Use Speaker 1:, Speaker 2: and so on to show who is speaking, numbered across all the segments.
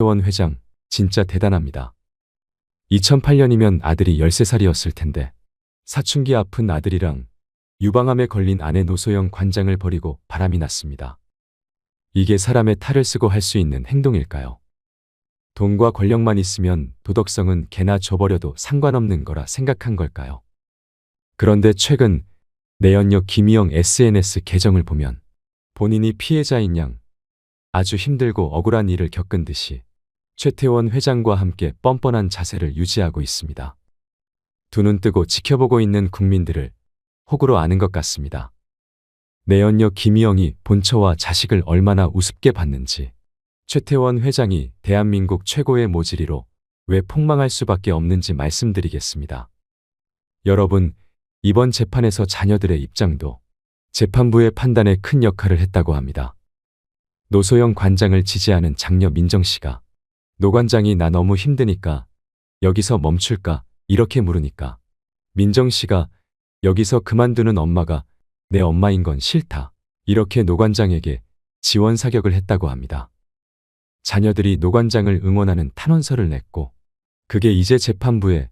Speaker 1: 최태원 회장, 진짜 대단합니다. 2008년이면 아들이 13살이었을 텐데 사춘기 아픈 아들이랑 유방암에 걸린 아내 노소영 관장을 버리고 바람이 났습니다. 이게 사람의 탈을 쓰고 할 수 있는 행동일까요? 돈과 권력만 있으면 도덕성은 개나 줘버려도 상관없는 거라 생각한 걸까요? 그런데 최근 내연녀 김희영 SNS 계정을 보면 본인이 피해자인 양 아주 힘들고 억울한 일을 겪은 듯이 최태원 회장과 함께 뻔뻔한 자세를 유지하고 있습니다. 두 눈 뜨고 지켜보고 있는 국민들을 호구로 아는 것 같습니다. 내연녀 김희영이 본처와 자식을 얼마나 우습게 봤는지, 최태원 회장이 대한민국 최고의 모질이로 왜 폭망할 수밖에 없는지 말씀드리겠습니다. 여러분, 이번 재판에서 자녀들의 입장도 재판부의 판단에 큰 역할을 했다고 합니다. 노소영 관장을 지지하는 장녀 민정씨가 노 관장이 나 너무 힘드니까 여기서 멈출까 이렇게 물으니까 민정씨가 여기서 그만두는 엄마가 내 엄마인 건 싫다 이렇게 노 관장에게 지원 사격을 했다고 합니다. 자녀들이 노 관장을 응원하는 탄원서를 냈고 그게 이제 재판부에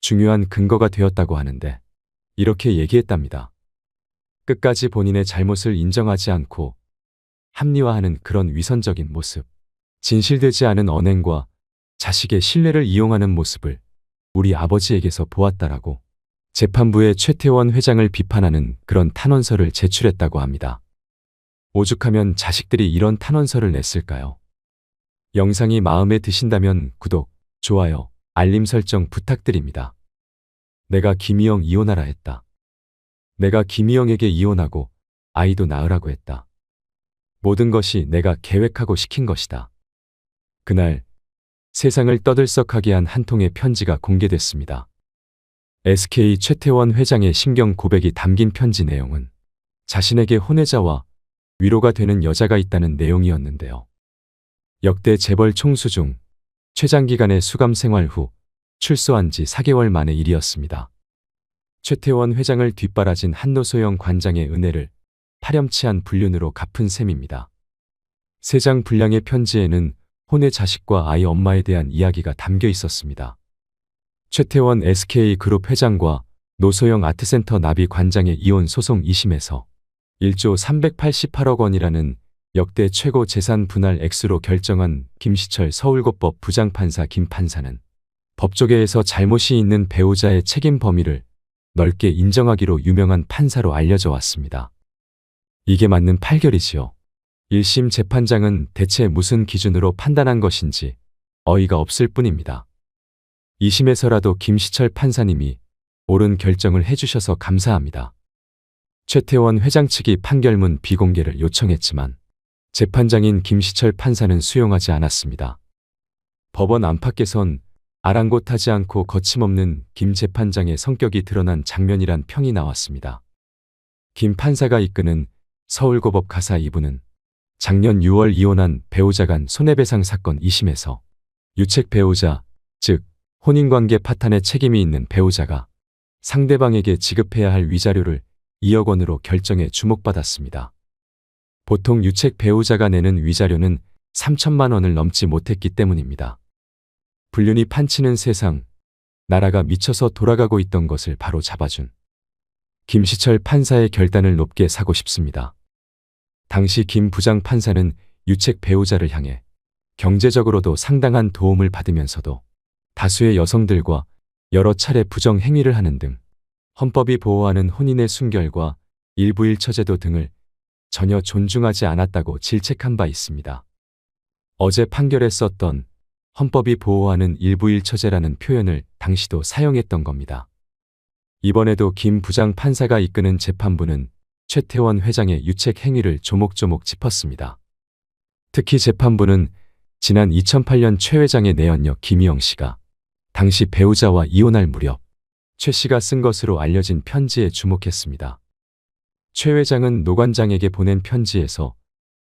Speaker 1: 중요한 근거가 되었다고 하는데 이렇게 얘기했답니다. 끝까지 본인의 잘못을 인정하지 않고 합리화하는 그런 위선적인 모습, 진실되지 않은 언행과 자식의 신뢰를 이용하는 모습을 우리 아버지에게서 보았다라고 재판부에 최태원 회장을 비판하는 그런 탄원서를 제출했다고 합니다. 오죽하면 자식들이 이런 탄원서를 냈을까요? 영상이 마음에 드신다면 구독, 좋아요, 알림 설정 부탁드립니다. 내가 김희영 이혼하라 했다. 내가 김희영에게 이혼하고 아이도 낳으라고 했다. 모든 것이 내가 계획하고 시킨 것이다. 그날 세상을 떠들썩하게 한 한 통의 편지가 공개됐습니다. SK 최태원 회장의 심경 고백이 담긴 편지 내용은 자신에게 혼외자와 위로가 되는 여자가 있다는 내용이었는데요. 역대 재벌 총수 중 최장기간의 수감 생활 후 출소한 지 4개월 만의 일이었습니다. 최태원 회장을 뒷바라진 한노소영 관장의 은혜를 파렴치한 불륜으로 갚은 셈입니다. 3장 분량의 편지에는 혼외 자식과 아이 엄마에 대한 이야기가 담겨 있었습니다. 최태원 SK그룹 회장과 노소영 아트센터 나비 관장의 이혼 소송 2심에서 1조 388억 원이라는 역대 최고 재산 분할 액수로 결정한 김시철 서울고법 부장판사 김 판사는 법조계에서 잘못이 있는 배우자의 책임 범위를 넓게 인정하기로 유명한 판사로 알려져 왔습니다. 이게 맞는 판결이지요. 1심 재판장은 대체 무슨 기준으로 판단한 것인지 어이가 없을 뿐입니다. 2심에서라도 김시철 판사님이 옳은 결정을 해주셔서 감사합니다. 최태원 회장 측이 판결문 비공개를 요청했지만 재판장인 김시철 판사는 수용하지 않았습니다. 법원 안팎에선 아랑곳하지 않고 거침없는 김 재판장의 성격이 드러난 장면이란 평이 나왔습니다. 김 판사가 이끄는 서울고법 가사 2부는 작년 6월 이혼한 배우자 간 손해배상 사건 2심에서 유책 배우자, 즉 혼인관계 파탄에 책임이 있는 배우자가 상대방에게 지급해야 할 위자료를 2억 원으로 결정해 주목받았습니다. 보통 유책 배우자가 내는 위자료는 3천만 원을 넘지 못했기 때문입니다. 불륜이 판치는 세상, 나라가 미쳐서 돌아가고 있던 것을 바로 잡아준 김시철 판사의 결단을 높게 사고 싶습니다. 당시 김 부장 판사는 유책 배우자를 향해 경제적으로도 상당한 도움을 받으면서도 다수의 여성들과 여러 차례 부정 행위를 하는 등 헌법이 보호하는 혼인의 순결과 일부일처제도 등을 전혀 존중하지 않았다고 질책한 바 있습니다. 어제 판결에 썼던 헌법이 보호하는 일부일처제라는 표현을 당시도 사용했던 겁니다. 이번에도 김 부장 판사가 이끄는 재판부는 최태원 회장의 유책 행위를 조목조목 짚었습니다. 특히 재판부는 지난 2008년 최 회장의 내연녀 김희영 씨가 당시 배우자와 이혼할 무렵 최 씨가 쓴 것으로 알려진 편지에 주목했습니다. 최 회장은 노 관장에게 보낸 편지에서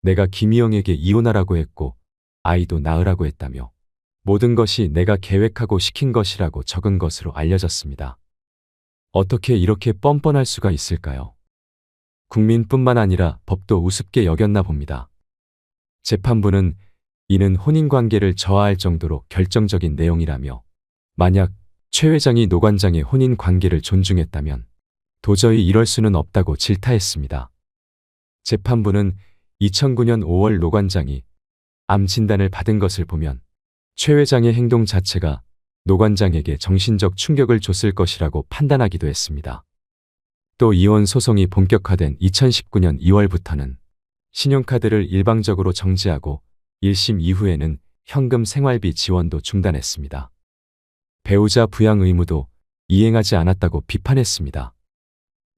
Speaker 1: 내가 김희영에게 이혼하라고 했고 아이도 낳으라고 했다며 모든 것이 내가 계획하고 시킨 것이라고 적은 것으로 알려졌습니다. 어떻게 이렇게 뻔뻔할 수가 있을까요? 국민뿐만 아니라 법도 우습게 여겼나 봅니다. 재판부는 이는 혼인관계를 저하할 정도로 결정적인 내용이라며 만약 최 회장이 노 관장의 혼인관계를 존중했다면 도저히 이럴 수는 없다고 질타했습니다. 재판부는 2009년 5월 노 관장이 암 진단을 받은 것을 보면 최 회장의 행동 자체가 노 관장에게 정신적 충격을 줬을 것이라고 판단하기도 했습니다. 또 이혼 소송이 본격화된 2019년 2월부터는 신용카드를 일방적으로 정지하고 1심 이후에는 현금 생활비 지원도 중단했습니다. 배우자 부양 의무도 이행하지 않았다고 비판했습니다.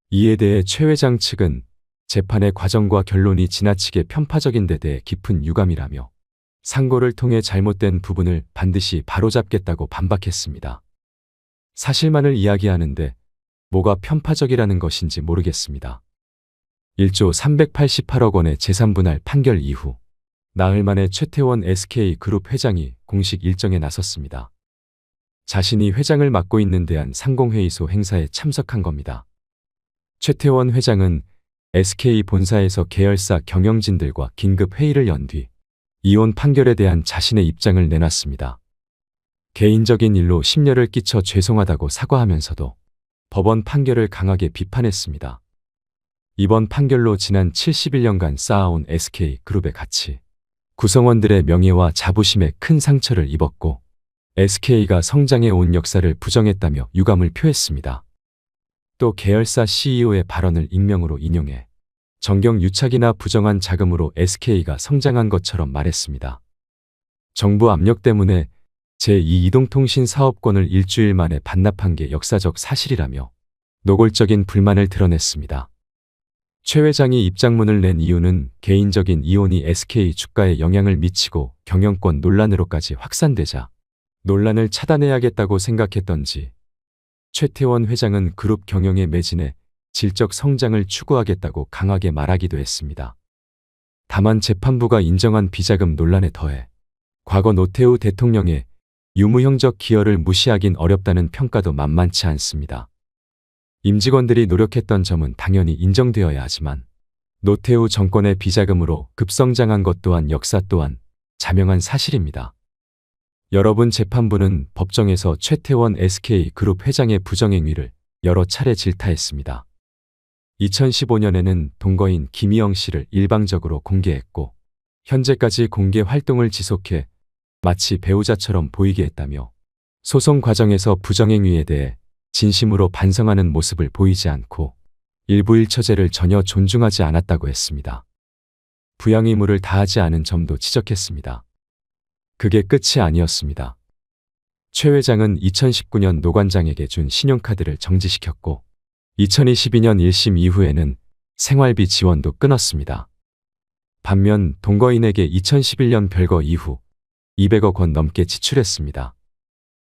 Speaker 1: 이에 대해 최 회장 측은 재판의 과정과 결론이 지나치게 편파적인 데 대해 깊은 유감이라며 상고를 통해 잘못된 부분을 반드시 바로잡겠다고 반박했습니다. 사실만을 이야기하는데 뭐가 편파적이라는 것인지 모르겠습니다. 1조 388억 원의 재산분할 판결 이후 나흘 만에 최태원 SK그룹 회장이 공식 일정에 나섰습니다. 자신이 회장을 맡고 있는 대한상공회의소 행사에 참석한 겁니다. 최태원 회장은 SK 본사에서 계열사 경영진들과 긴급 회의를 연 뒤 이혼 판결에 대한 자신의 입장을 내놨습니다. 개인적인 일로 심려를 끼쳐 죄송하다고 사과하면서도 법원 판결을 강하게 비판했습니다. 이번 판결로 지난 71년간 쌓아온 SK그룹의 가치, 구성원들의 명예와 자부심에 큰 상처를 입었고 SK가 성장해 온 역사를 부정했다며 유감을 표했습니다. 또 계열사 CEO의 발언을 익명으로 인용해 정경유착이나 부정한 자금으로 SK가 성장한 것처럼 말했습니다. 정부 압력 때문에 제2이동통신 사업권을 일주일 만에 반납한 게 역사적 사실이라며 노골적인 불만을 드러냈습니다. 최 회장이 입장문을 낸 이유는 개인적인 이혼이 SK 주가에 영향을 미치고 경영권 논란으로까지 확산되자 논란을 차단해야겠다고 생각했던지 최태원 회장은 그룹 경영에 매진해 질적 성장을 추구하겠다고 강하게 말하기도 했습니다. 다만 재판부가 인정한 비자금 논란에 더해 과거 노태우 대통령의 유무형적 기여를 무시하긴 어렵다는 평가도 만만치 않습니다. 임직원들이 노력했던 점은 당연히 인정되어야 하지만 노태우 정권의 비자금으로 급성장한 것 또한 역사 또한 자명한 사실입니다. 여러분, 재판부는 법정에서 최태원 SK그룹 회장의 부정행위를 여러 차례 질타했습니다. 2015년에는 동거인 김희영 씨를 일방적으로 공개했고 현재까지 공개 활동을 지속해 마치 배우자처럼 보이게 했다며 소송 과정에서 부정행위에 대해 진심으로 반성하는 모습을 보이지 않고 일부일처제를 전혀 존중하지 않았다고 했습니다. 부양 의무를 다하지 않은 점도 지적했습니다. 그게 끝이 아니었습니다. 최 회장은 2019년 노 관장에게 준 신용카드를 정지시켰고 2022년 1심 이후에는 생활비 지원도 끊었습니다. 반면 동거인에게 2011년 별거 이후 200억 원 넘게 지출했습니다.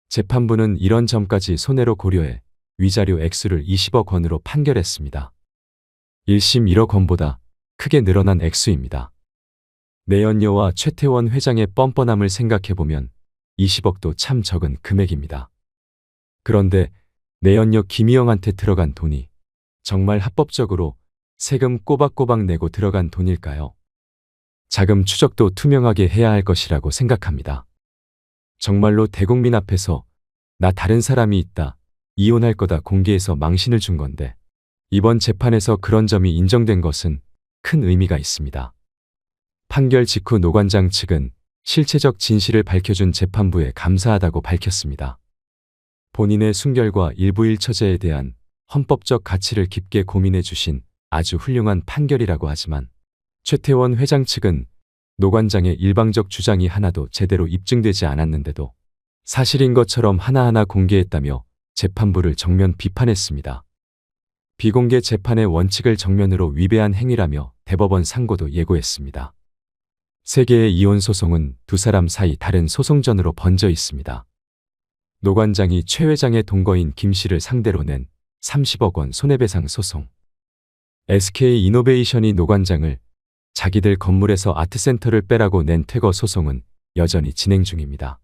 Speaker 1: 재판부는 이런 점까지 손해로 고려해 위자료 액수를 20억 원으로 판결했습니다. 1심 1억 원보다 크게 늘어난 액수입니다. 내연녀와 최태원 회장의 뻔뻔함을 생각해보면 20억도 참 적은 금액입니다. 그런데 내연녀 김희영한테 들어간 돈이 정말 합법적으로 세금 꼬박꼬박 내고 들어간 돈일까요? 자금 추적도 투명하게 해야 할 것이라고 생각합니다. 정말로 대국민 앞에서 나 다른 사람이 있다, 이혼할 거다 공개해서 망신을 준 건데 이번 재판에서 그런 점이 인정된 것은 큰 의미가 있습니다. 판결 직후 노 관장 측은 실체적 진실을 밝혀준 재판부에 감사하다고 밝혔습니다. 본인의 순결과 일부일처제에 대한 헌법적 가치를 깊게 고민해 주신 아주 훌륭한 판결이라고 하지만 최태원 회장 측은 노 관장의 일방적 주장이 하나도 제대로 입증되지 않았는데도 사실인 것처럼 하나하나 공개했다며 재판부를 정면 비판했습니다. 비공개 재판의 원칙을 정면으로 위배한 행위라며 대법원 상고도 예고했습니다. 세 개의 이혼 소송은 두 사람 사이 다른 소송전으로 번져 있습니다. 노 관장이 최 회장의 동거인 김 씨를 상대로 낸 30억 원 손해배상 소송. SK이노베이션이 노 관장을 자기들 건물에서 아트센터를 빼라고 낸 퇴거 소송은 여전히 진행 중입니다.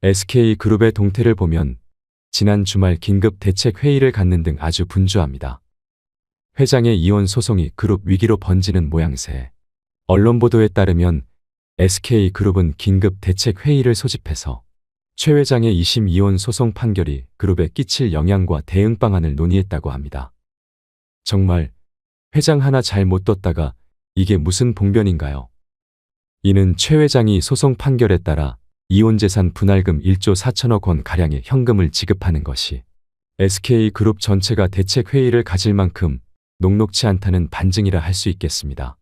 Speaker 1: SK그룹의 동태를 보면 지난 주말 긴급 대책 회의를 갖는 등 아주 분주합니다. 회장의 이혼 소송이 그룹 위기로 번지는 모양새. 언론 보도에 따르면 SK그룹은 긴급 대책회의를 소집해서 최 회장의 2심 이혼 소송 판결이 그룹에 끼칠 영향과 대응 방안을 논의했다고 합니다. 정말 회장 하나 잘 못 뒀다가 이게 무슨 봉변인가요? 이는 최 회장이 소송 판결에 따라 이혼재산 분할금 1조 4천억 원 가량의 현금을 지급하는 것이 SK그룹 전체가 대책회의를 가질 만큼 녹록치 않다는 반증이라 할 수 있겠습니다.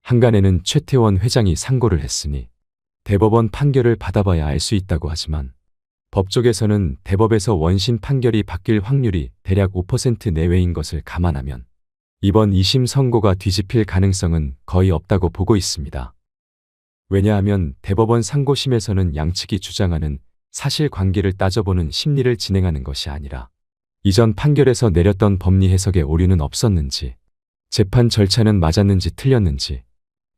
Speaker 1: 한간에는 최태원 회장이 상고를 했으니 대법원 판결을 받아봐야 알 수 있다고 하지만 법조계에서는 대법에서 원심 판결이 바뀔 확률이 대략 5% 내외인 것을 감안하면 이번 2심 선고가 뒤집힐 가능성은 거의 없다고 보고 있습니다. 왜냐하면 대법원 상고심에서는 양측이 주장하는 사실관계를 따져보는 심리를 진행하는 것이 아니라 이전 판결에서 내렸던 법리 해석에 오류는 없었는지, 재판 절차는 맞았는지 틀렸는지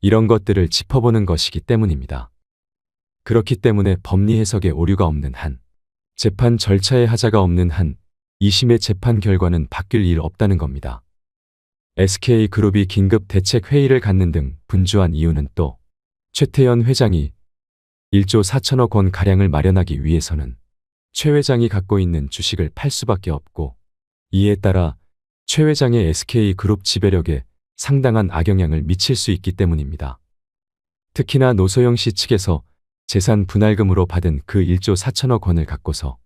Speaker 1: 이런 것들을 짚어보는 것이기 때문입니다. 그렇기 때문에 법리 해석에 오류가 없는 한, 재판 절차에 하자가 없는 한 2심의 재판 결과는 바뀔 일 없다는 겁니다. SK그룹이 긴급 대책회의를 갖는 등 분주한 이유는 또 최태원 회장이 1조 4천억 원 가량을 마련하기 위해서는 최 회장이 갖고 있는 주식을 팔 수밖에 없고 이에 따라 최 회장의 SK그룹 지배력에 상당한 악영향을 미칠 수 있기 때문입니다. 특히나 노소영 씨 측에서 재산 분할금으로 받은 그 1조 4천억 원을 갖고서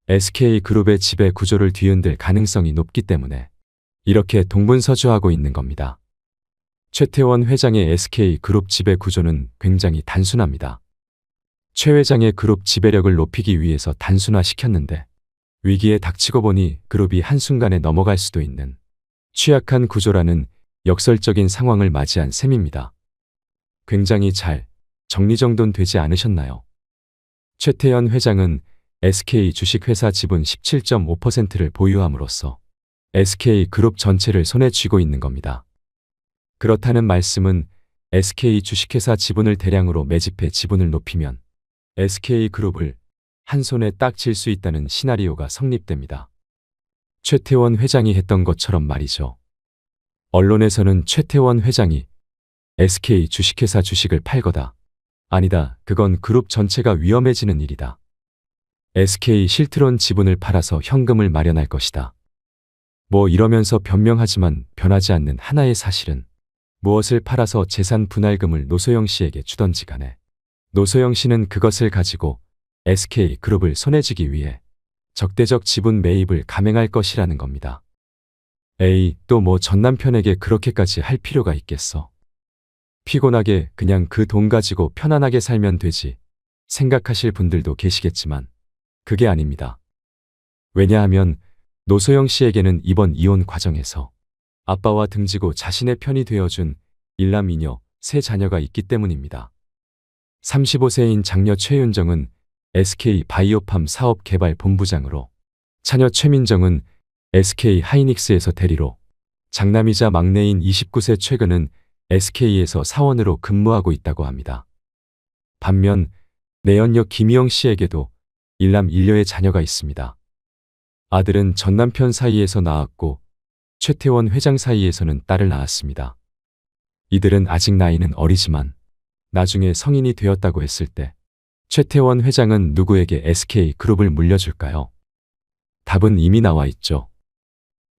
Speaker 1: SK그룹의 지배 구조를 뒤흔들 가능성이 높기 때문에 이렇게 동분서주하고 있는 겁니다. 최태원 회장의 SK그룹 지배 구조는 굉장히 단순합니다. 최 회장의 그룹 지배력을 높이기 위해서 단순화시켰는데 위기에 닥치고 보니 그룹이 한순간에 넘어갈 수도 있는 취약한 구조라는 역설적인 상황을 맞이한 셈입니다. 굉장히 잘 정리정돈되지 않으셨나요? 최태원 회장은 SK 주식회사 지분 17.5%를 보유함으로써 SK그룹 전체를 손에 쥐고 있는 겁니다. 그렇다는 말씀은 SK 주식회사 지분을 대량으로 매집해 지분을 높이면 SK그룹을 한 손에 딱 쥘 수 있다는 시나리오가 성립됩니다. 최태원 회장이 했던 것처럼 말이죠. 언론에서는 최태원 회장이 SK 주식회사 주식을 팔거다. 아니다. 그건 그룹 전체가 위험해지는 일이다. SK 실트론 지분을 팔아서 현금을 마련할 것이다. 뭐 이러면서 변명하지만 변하지 않는 하나의 사실은 무엇을 팔아서 재산 분할금을 노소영 씨에게 주던지 간에 노소영 씨는 그것을 가지고 SK그룹을 손에 쥐기 위해 적대적 지분 매입을 감행할 것이라는 겁니다. 에이, 또 뭐 전 남편에게 그렇게까지 할 필요가 있겠어. 피곤하게 그냥 그 돈 가지고 편안하게 살면 되지 생각하실 분들도 계시겠지만 그게 아닙니다. 왜냐하면 노소영 씨에게는 이번 이혼 과정에서 아빠와 등지고 자신의 편이 되어준 일남이녀 세 자녀가 있기 때문입니다. 35세인 장녀 최윤정은 SK 바이오팜 사업 개발 본부장으로, 차녀 최민정은 SK 하이닉스에서 대리로, 장남이자 막내인 29세 최근은 SK에서 사원으로 근무하고 있다고 합니다. 반면 내연녀 김희영 씨에게도 일남 일녀의 자녀가 있습니다. 아들은 전 남편 사이에서 낳았고 최태원 회장 사이에서는 딸을 낳았습니다. 이들은 아직 나이는 어리지만 나중에 성인이 되었다고 했을 때 최태원 회장은 누구에게 SK그룹을 물려줄까요? 답은 이미 나와 있죠.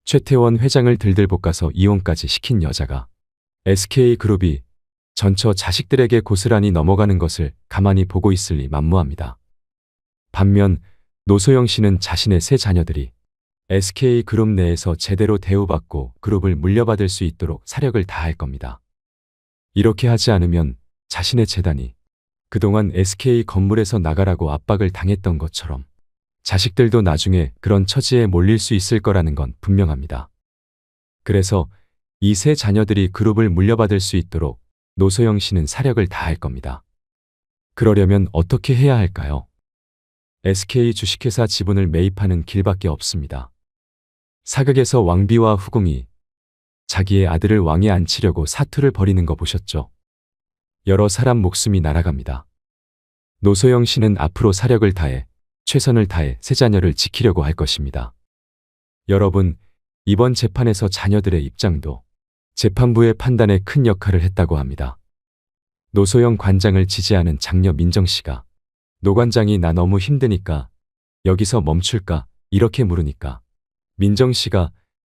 Speaker 1: 최태원 회장을 들들 볶아서 이혼까지 시킨 여자가 SK그룹이 전처 자식들에게 고스란히 넘어가는 것을 가만히 보고 있을 리 만무합니다. 반면 노소영 씨는 자신의 세 자녀들이 SK그룹 내에서 제대로 대우받고 그룹을 물려받을 수 있도록 사력을 다할 겁니다. 이렇게 하지 않으면 자신의 재단이 그동안 SK 건물에서 나가라고 압박을 당했던 것처럼 자식들도 나중에 그런 처지에 몰릴 수 있을 거라는 건 분명합니다. 그래서 이 세 자녀들이 그룹을 물려받을 수 있도록 노소영 씨는 사력을 다할 겁니다. 그러려면 어떻게 해야 할까요? SK 주식회사 지분을 매입하는 길밖에 없습니다. 사극에서 왕비와 후궁이 자기의 아들을 왕에 앉히려고 사투를 벌이는 거 보셨죠? 여러 사람 목숨이 날아갑니다. 노소영 씨는 앞으로 사력을 다해 최선을 다해 세 자녀를 지키려고 할 것입니다. 여러분, 이번 재판에서 자녀들의 입장도 재판부의 판단에 큰 역할을 했다고 합니다. 노소영 관장을 지지하는 장녀 민정 씨가 노 관장이 나 너무 힘드니까 여기서 멈출까? 이렇게 물으니까 민정 씨가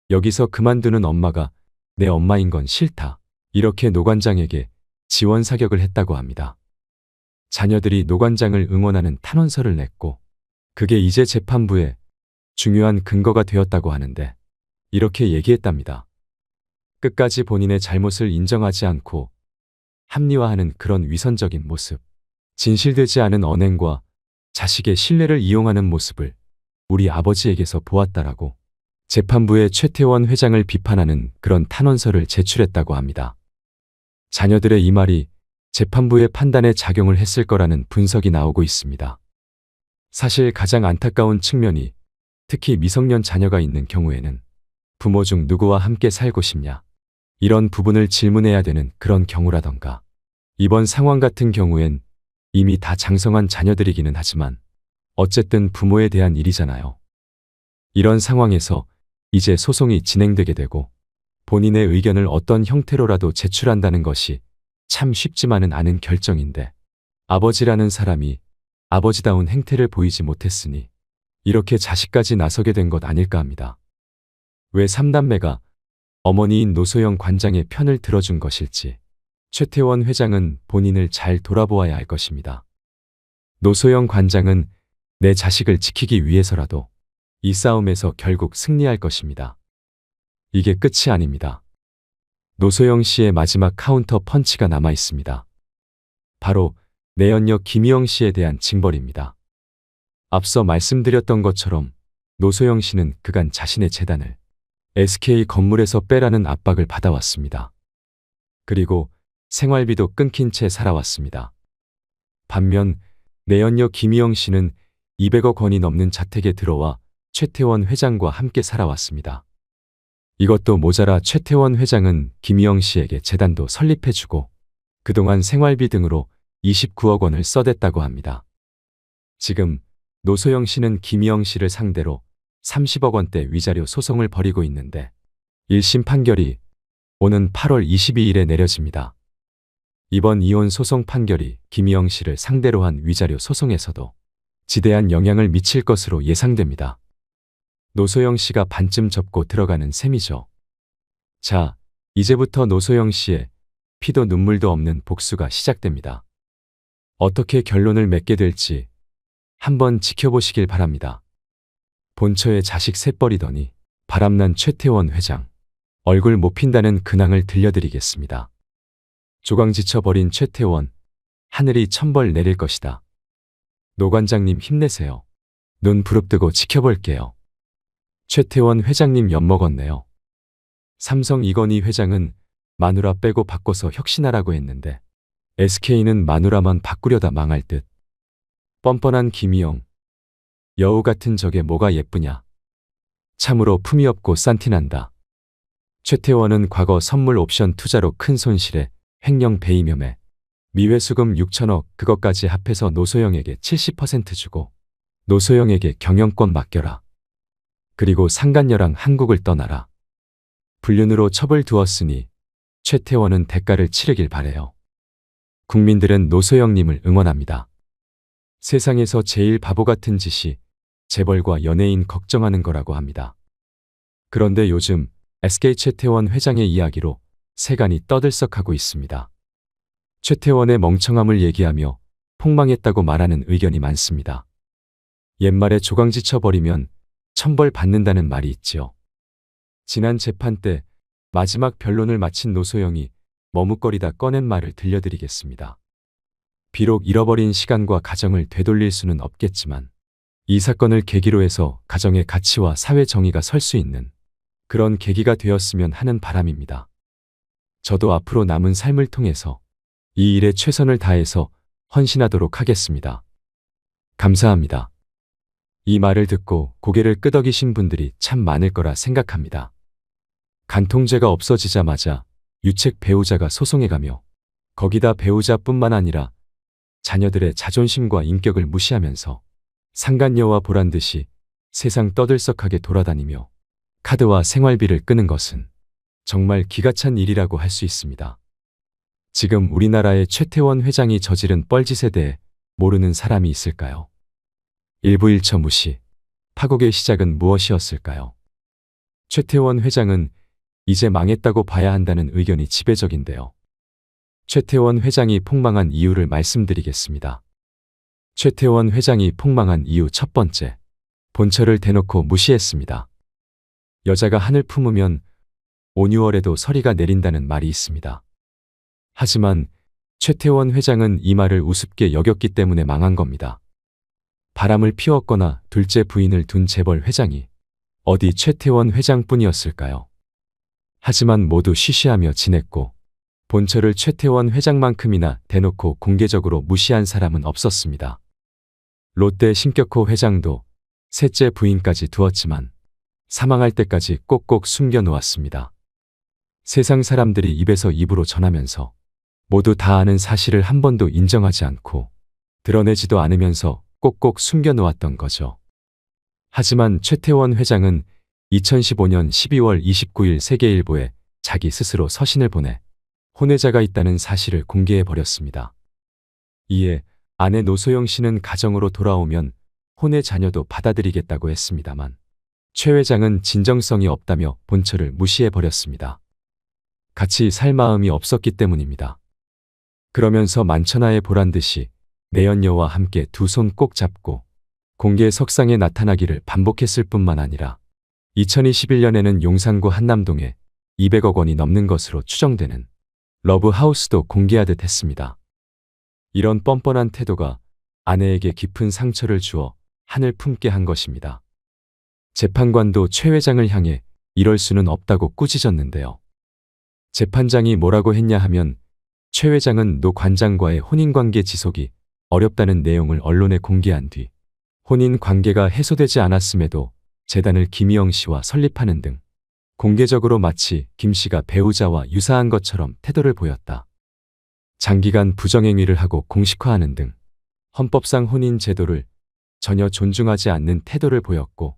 Speaker 1: 여기서 그만두는 엄마가 내 엄마인 건 싫다. 이렇게 노 관장에게 지원 사격을 했다고 합니다. 자녀들이 노 관장을 응원하는 탄원서를 냈고 그게 이제 재판부에 중요한 근거가 되었다고 하는데 이렇게 얘기했답니다. 끝까지 본인의 잘못을 인정하지 않고 합리화하는 그런 위선적인 모습, 진실되지 않은 언행과 자식의 신뢰를 이용하는 모습을 우리 아버지에게서 보았다라고 재판부에 최태원 회장을 비판하는 그런 탄원서를 제출했다고 합니다. 자녀들의 이 말이 재판부의 판단에 작용을 했을 거라는 분석이 나오고 있습니다. 사실 가장 안타까운 측면이 특히 미성년 자녀가 있는 경우에는 부모 중 누구와 함께 살고 싶냐? 이런 부분을 질문해야 되는 그런 경우라던가 이번 상황 같은 경우엔 이미 다 장성한 자녀들이기는 하지만 어쨌든 부모에 대한 일이잖아요. 이런 상황에서 이제 소송이 진행되게 되고 본인의 의견을 어떤 형태로라도 제출한다는 것이 참 쉽지만은 않은 결정인데 아버지라는 사람이 아버지다운 행태를 보이지 못했으니 이렇게 자식까지 나서게 된 것 아닐까 합니다. 왜 3남매가 어머니인 노소영 관장의 편을 들어준 것일지 최태원 회장은 본인을 잘 돌아보아야 할 것입니다. 노소영 관장은 내 자식을 지키기 위해서라도 이 싸움에서 결국 승리할 것입니다. 이게 끝이 아닙니다. 노소영 씨의 마지막 카운터 펀치가 남아 있습니다. 바로 내연녀 김희영 씨에 대한 징벌입니다. 앞서 말씀드렸던 것처럼 노소영 씨는 그간 자신의 재단을 SK 건물에서 빼라는 압박을 받아왔습니다. 그리고 생활비도 끊긴 채 살아왔습니다. 반면 내연녀 김희영 씨는 200억 원이 넘는 자택에 들어와 최태원 회장과 함께 살아왔습니다. 이것도 모자라 최태원 회장은 김희영 씨에게 재단도 설립해주고 그동안 생활비 등으로 29억 원을 써댔다고 합니다. 지금 노소영 씨는 김희영 씨를 상대로 30억 원대 위자료 소송을 벌이고 있는데 1심 판결이 오는 8월 22일에 내려집니다. 이번 이혼 소송 판결이 김희영 씨를 상대로 한 위자료 소송에서도 지대한 영향을 미칠 것으로 예상됩니다. 노소영 씨가 반쯤 접고 들어가는 셈이죠. 자, 이제부터 노소영 씨의 피도 눈물도 없는 복수가 시작됩니다. 어떻게 결론을 맺게 될지 한번 지켜보시길 바랍니다. 본처의 자식 셋버리더니 바람난 최태원 회장 얼굴 못 핀다는 근황을 들려드리겠습니다. 조강 지쳐버린 최태원 하늘이 천벌 내릴 것이다. 노 관장님 힘내세요. 눈 부릅뜨고 지켜볼게요. 최태원 회장님 엿먹었네요. 삼성 이건희 회장은 마누라 빼고 바꿔서 혁신하라고 했는데 SK는 마누라만 바꾸려다 망할 듯. 뻔뻔한 김희영. 여우 같은 저게 뭐가 예쁘냐. 참으로 품이 없고 싼티난다. 최태원은 과거 선물 옵션 투자로 큰 손실에 횡령 배임 혐의, 미회수금 6천억 그것까지 합해서 노소영에게 70% 주고 노소영에게 경영권 맡겨라. 그리고 상간녀랑 한국을 떠나라. 불륜으로 첩을 두었으니 최태원은 대가를 치르길 바래요. 국민들은 노소영님을 응원합니다. 세상에서 제일 바보 같은 짓이 재벌과 연예인 걱정하는 거라고 합니다. 그런데 요즘 SK 최태원 회장의 이야기로 세간이 떠들썩하고 있습니다. 최태원의 멍청함을 얘기하며 폭망했다고 말하는 의견이 많습니다. 옛말에 조강지쳐버리면 천벌 받는다는 말이 있지요. 지난 재판 때 마지막 변론을 마친 노소영이 머뭇거리다 꺼낸 말을 들려드리겠습니다. 비록 잃어버린 시간과 가정을 되돌릴 수는 없겠지만 이 사건을 계기로 해서 가정의 가치와 사회 정의가 설 수 있는 그런 계기가 되었으면 하는 바람입니다. 저도 앞으로 남은 삶을 통해서 이 일에 최선을 다해서 헌신하도록 하겠습니다. 감사합니다. 이 말을 듣고 고개를 끄덕이신 분들이 참 많을 거라 생각합니다. 간통죄가 없어지자마자 유책 배우자가 소송해가며 거기다 배우자뿐만 아니라 자녀들의 자존심과 인격을 무시하면서 상간녀와 보란듯이 세상 떠들썩하게 돌아다니며 카드와 생활비를 끄는 것은 정말 기가 찬 일이라고 할 수 있습니다. 지금 우리나라의 최태원 회장이 저지른 뻘짓에 대해 모르는 사람이 있을까요? 일부일처 무시. 파국의 시작은 무엇이었을까요? 최태원 회장은 이제 망했다고 봐야 한다는 의견이 지배적인데요. 최태원 회장이 폭망한 이유를 말씀드리겠습니다. 최태원 회장이 폭망한 이유 첫 번째. 본처를 대놓고 무시했습니다. 여자가 한을 품으면 5, 6월에도 서리가 내린다는 말이 있습니다. 하지만 최태원 회장은 이 말을 우습게 여겼기 때문에 망한 겁니다. 바람을 피웠거나 둘째 부인을 둔 재벌 회장이 어디 최태원 회장뿐이었을까요? 하지만 모두 쉬쉬하며 지냈고 본처를 최태원 회장만큼이나 대놓고 공개적으로 무시한 사람은 없었습니다. 롯데 신격호 회장도 셋째 부인까지 두었지만 사망할 때까지 꼭꼭 숨겨놓았습니다. 세상 사람들이 입에서 입으로 전하면서 모두 다 아는 사실을 한 번도 인정하지 않고 드러내지도 않으면서 꼭꼭 숨겨놓았던 거죠. 하지만 최태원 회장은 2015년 12월 29일 세계일보에 자기 스스로 서신을 보내 혼외자가 있다는 사실을 공개해버렸습니다. 이에 아내 노소영 씨는 가정으로 돌아오면 혼외 자녀도 받아들이겠다고 했습니다만 최 회장은 진정성이 없다며 본처를 무시해버렸습니다. 같이 살 마음이 없었기 때문입니다. 그러면서 만천하에 보란 듯이 내연녀와 함께 두 손 꼭 잡고 공개 석상에 나타나기를 반복했을 뿐만 아니라 2021년에는 용산구 한남동에 200억 원이 넘는 것으로 추정되는 러브하우스도 공개하듯 했습니다. 이런 뻔뻔한 태도가 아내에게 깊은 상처를 주어 한을 품게 한 것입니다. 재판관도 최 회장을 향해 이럴 수는 없다고 꾸짖었는데요. 재판장이 뭐라고 했냐 하면 최 회장은 노 관장과의 혼인관계 지속이 어렵다는 내용을 언론에 공개한 뒤 혼인 관계가 해소되지 않았음에도 재단을 김희영 씨와 설립하는 등 공개적으로 마치 김 씨가 배우자와 유사한 것처럼 태도를 보였다. 장기간 부정행위를 하고 공식화하는 등 헌법상 혼인 제도를 전혀 존중하지 않는 태도를 보였고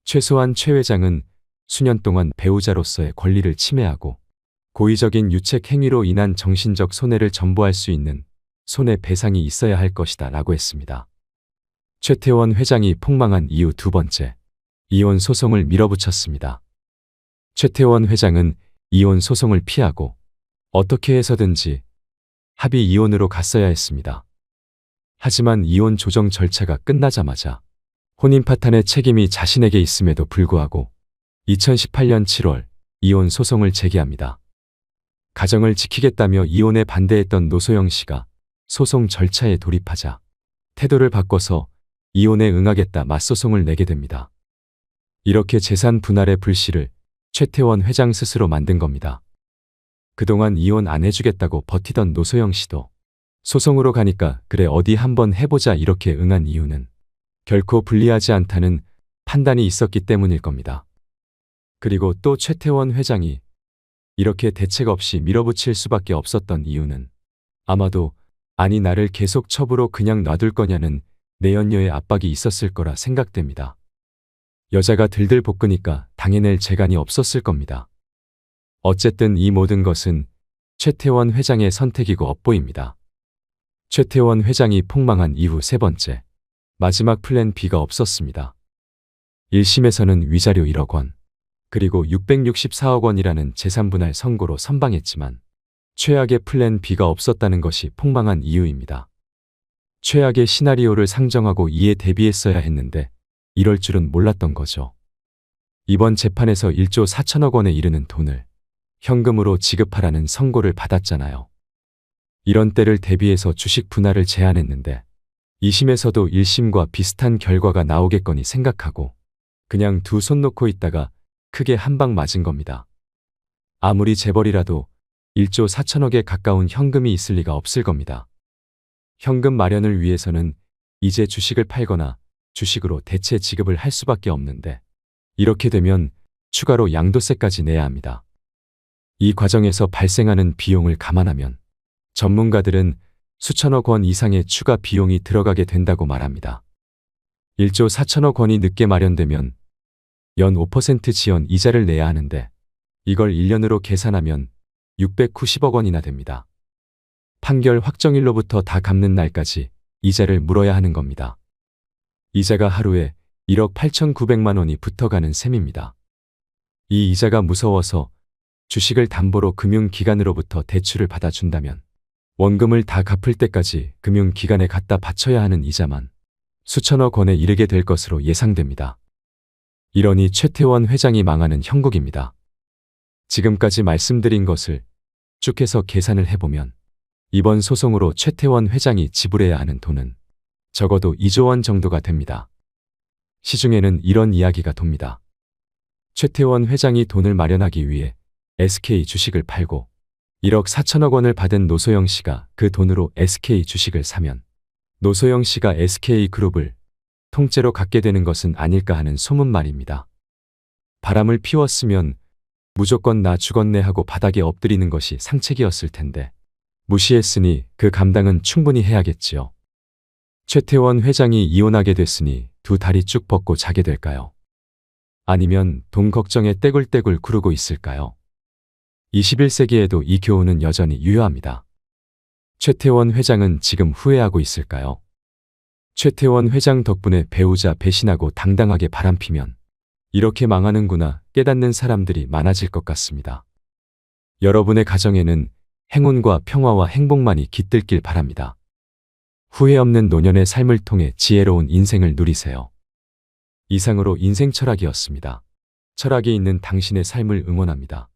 Speaker 1: 최소한 최 회장은 수년 동안 배우자로서의 권리를 침해하고 고의적인 유책 행위로 인한 정신적 손해를 전부할 수 있는 손해배상이 있어야 할 것이다 라고 했습니다. 최태원 회장이 폭망한 이유 두 번째, 이혼 소송을 밀어붙였습니다. 최태원 회장은 이혼 소송을 피하고 어떻게 해서든지 합의 이혼으로 갔어야 했습니다. 하지만 이혼 조정 절차가 끝나자마자 혼인 파탄의 책임이 자신에게 있음에도 불구하고 2018년 7월 이혼 소송을 제기합니다. 가정을 지키겠다며 이혼에 반대했던 노소영 씨가 소송 절차에 돌입하자 태도를 바꿔서 이혼에 응하겠다 맞소송을 내게 됩니다. 이렇게 재산 분할의 불씨를 최태원 회장 스스로 만든 겁니다. 그동안 이혼 안 해주겠다고 버티던 노소영 씨도 소송으로 가니까 그래 어디 한번 해보자 이렇게 응한 이유는 결코 불리하지 않다는 판단이 있었기 때문일 겁니다. 그리고 또 최태원 회장이 이렇게 대책 없이 밀어붙일 수밖에 없었던 이유는 아마도 아니 나를 계속 첩으로 그냥 놔둘 거냐는 내연녀의 압박이 있었을 거라 생각됩니다. 여자가 들들 볶으니까 당해낼 재간이 없었을 겁니다. 어쨌든 이 모든 것은 최태원 회장의 선택이고 업보입니다. 최태원 회장이 폭망한 이후 세 번째, 마지막 플랜 B가 없었습니다. 1심에서는 위자료 1억 원, 그리고 664억 원이라는 재산분할 선고로 선방했지만 최악의 플랜 B가 없었다는 것이 폭망한 이유입니다. 최악의 시나리오를 상정하고 이에 대비했어야 했는데 이럴 줄은 몰랐던 거죠. 이번 재판에서 1조 4천억 원에 이르는 돈을 현금으로 지급하라는 선고를 받았잖아요. 이런 때를 대비해서 주식 분할을 제안했는데 2심에서도 1심과 비슷한 결과가 나오겠거니 생각하고 그냥 두 손 놓고 있다가 크게 한 방 맞은 겁니다. 아무리 재벌이라도 1조 4천억에 가까운 현금이 있을 리가 없을 겁니다. 현금 마련을 위해서는 이제 주식을 팔거나 주식으로 대체 지급을 할 수밖에 없는데 이렇게 되면 추가로 양도세까지 내야 합니다. 이 과정에서 발생하는 비용을 감안하면 전문가들은 수천억 원 이상의 추가 비용이 들어가게 된다고 말합니다. 1조 4천억 원이 늦게 마련되면 연 5% 지연 이자를 내야 하는데 이걸 1년으로 계산하면 690억 원이나 됩니다. 판결 확정일로부터 다 갚는 날까지 이자를 물어야 하는 겁니다. 이자가 하루에 1억 8,900만 원이 붙어가는 셈입니다. 이 이자가 무서워서 주식을 담보로 금융기관으로부터 대출을 받아준다면 원금을 다 갚을 때까지 금융기관에 갖다 바쳐야 하는 이자만 수천억 원에 이르게 될 것으로 예상됩니다. 이러니 최태원 회장이 망하는 형국입니다. 지금까지 말씀드린 것을 쭉 해서 계산을 해보면 이번 소송으로 최태원 회장이 지불해야 하는 돈은 적어도 2조 원 정도가 됩니다. 시중에는 이런 이야기가 돕니다. 최태원 회장이 돈을 마련하기 위해 SK 주식을 팔고 1억 4천억 원을 받은 노소영 씨가 그 돈으로 SK 주식을 사면 노소영 씨가 SK그룹을 통째로 갖게 되는 것은 아닐까 하는 소문 말입니다. 바람을 피웠으면 무조건 나 죽었네 하고 바닥에 엎드리는 것이 상책이었을 텐데 무시했으니 그 감당은 충분히 해야겠지요. 최태원 회장이 이혼하게 됐으니 두 다리 쭉 뻗고 자게 될까요? 아니면 돈 걱정에 떼굴떼굴 구르고 있을까요? 21세기에도 이 교훈은 여전히 유효합니다. 최태원 회장은 지금 후회하고 있을까요? 최태원 회장 덕분에 배우자 배신하고 당당하게 바람피면 이렇게 망하는구나 깨닫는 사람들이 많아질 것 같습니다. 여러분의 가정에는 행운과 평화와 행복만이 깃들길 바랍니다. 후회 없는 노년의 삶을 통해 지혜로운 인생을 누리세요. 이상으로 인생철학이었습니다. 철학이 있는 당신의 삶을 응원합니다.